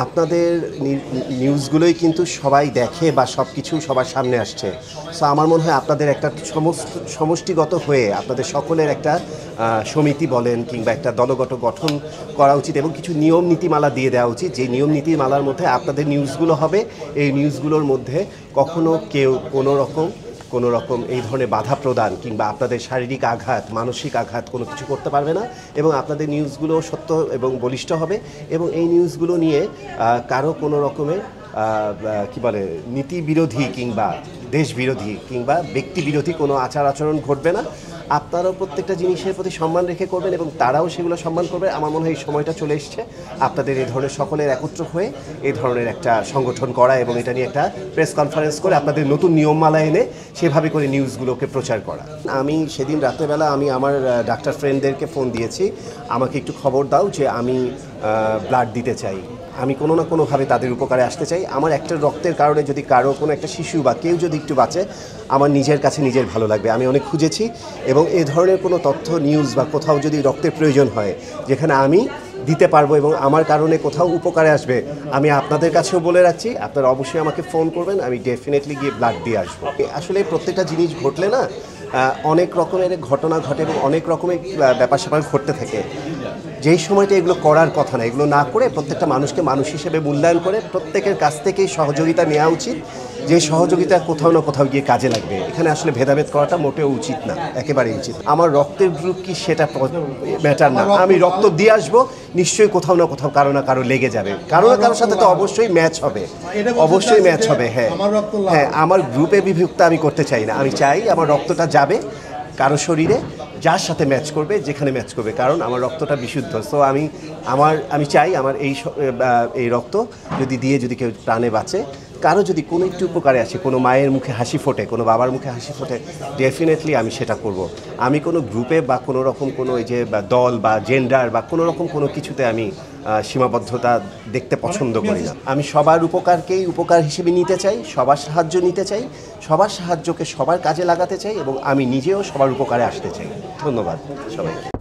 আপনাদের নিউজগুলোই কিন্তু সবাই দেখে বা সব কিছু সবার সামনে আসছে। সো আমার মনে হয় আপনাদের একটা সমষ্টিগত হয়ে আপনাদের সকলের একটা সমিতি বলেন কিংবা একটা দলগত গঠন করা উচিত এবং কিছু নিয়ম নীতিমালা দিয়ে দেওয়া উচিত, যে নিয়ম নীতিমালার মধ্যে আপনাদের নিউজগুলো হবে। এই নিউজগুলোর মধ্যে কখনো কেউ কোনো রকম এই ধরনের বাধা প্রদান কিংবা আপনাদের শারীরিক আঘাত, মানসিক আঘাত কোনো কিছু করতে পারবে না এবং আপনাদের নিউজগুলো সত্য এবং বলিষ্ঠ হবে এবং এই নিউজগুলো নিয়ে কারো কোনো রকমের কি বলে নীতি বিরোধী কিংবা দেশ বিরোধী কিংবা ব্যক্তি বিরোধী কোনো আচার আচরণ ঘটবে না। আপনারাও প্রত্যেকটা জিনিসের প্রতি সম্মান রেখে করবেন এবং তারাও সেগুলো সম্মান করবে। আমার মনে হয় এই সময়টা চলে এসছে আপনাদের এই ধরনের সকলের একত্র হয়ে এই ধরনের একটা সংগঠন করা এবং এটা নিয়ে একটা প্রেস কনফারেন্স করে আপনাদের নতুন নিয়মমালা এনে সেভাবে করে নিউজগুলোকে প্রচার করা। আমি সেদিন রাত্রেবেলা আমি আমার ডাক্তার ফ্রেন্ডদেরকে ফোন দিয়েছি, আমাকে একটু খবর দাও যে আমি ব্লাড দিতে চাই, আমি কোনো না কোনোভাবে তাদের উপকারে আসতে চাই। আমার একটা রক্তের কারণে যদি কারো কোনো একটা শিশু বা কেউ যদি একটু বাঁচে, আমার নিজের কাছে নিজের ভালো লাগবে। আমি অনেক খুঁজেছি এবং এই ধরনের কোনো তথ্য নিউজ বা কোথাও যদি রক্তের প্রয়োজন হয় যেখানে আমি দিতে পারবো এবং আমার কারণে কোথাও উপকারে আসবে, আমি আপনাদের কাছেও বলে রাখছি, আপনারা অবশ্যই আমাকে ফোন করবেন, আমি ডেফিনেটলি গিয়ে ব্লাড দিয়ে আসবো। আসলে প্রত্যেকটা জিনিস ঘটলে না অনেক রকমের ঘটনা ঘটে এবং অনেক রকমের ব্যাপার স্যাপার ঘটতে থাকে। যেই সময়টা এগুলো করার কথা না, এগুলো না করে প্রত্যেকটা মানুষকে মানুষ হিসেবে মূল্যায়ন করে প্রত্যেকের কাছ থেকেই সহযোগিতা নেওয়া উচিত, যে সহযোগিতা কোথাও না কোথাও গিয়ে কাজে লাগবে। এখানে আসলে ভেদাভেদ করাটা মোটেও উচিত না, একেবারেই উচিত। আমার রক্তের গ্রুপ কি সেটা ম্যাটার না, আমি রক্ত দিয়ে আসবো, নিশ্চয়ই কোথাও না কোথাও কারো না কারো লেগে যাবে, কারো না কারোর সাথে তো অবশ্যই ম্যাচ হবে, অবশ্যই ম্যাচ হবে। হ্যাঁ হ্যাঁ, আমার গ্রুপে বিভক্ত আমি করতে চাই না, আমি চাই আমার রক্তটা যাবে কারো শরীরে যার সাথে ম্যাচ করবে, যেখানে ম্যাচ করবে, কারণ আমার রক্তটা বিশুদ্ধ। সো আমি চাই আমার এই রক্ত যদি দিয়ে যদি কেউ প্রাণে বাঁচে, কারো যদি কোনো একটু উপকারে আসে, কোনো মায়ের মুখে হাসি ফোটে, কোনো বাবার মুখে হাসি ফোটে, ডেফিনেটলি আমি সেটা করব। আমি কোনো গ্রুপে বা কোনো রকম কোনো এই যে দল বা জেন্ডার বা কোনো রকম কোনো কিছুতে আমি সীমাবদ্ধতা দেখতে পছন্দ করি না। আমি সবার উপকারকেই উপকার হিসেবে নিতে চাই, সবার সাহায্য নিতে চাই, সবার সাহায্যকে সবার কাজে লাগাতে চাই এবং আমি নিজেও সবার উপকারে আসতে চাই। ধন্যবাদ সবাইকে।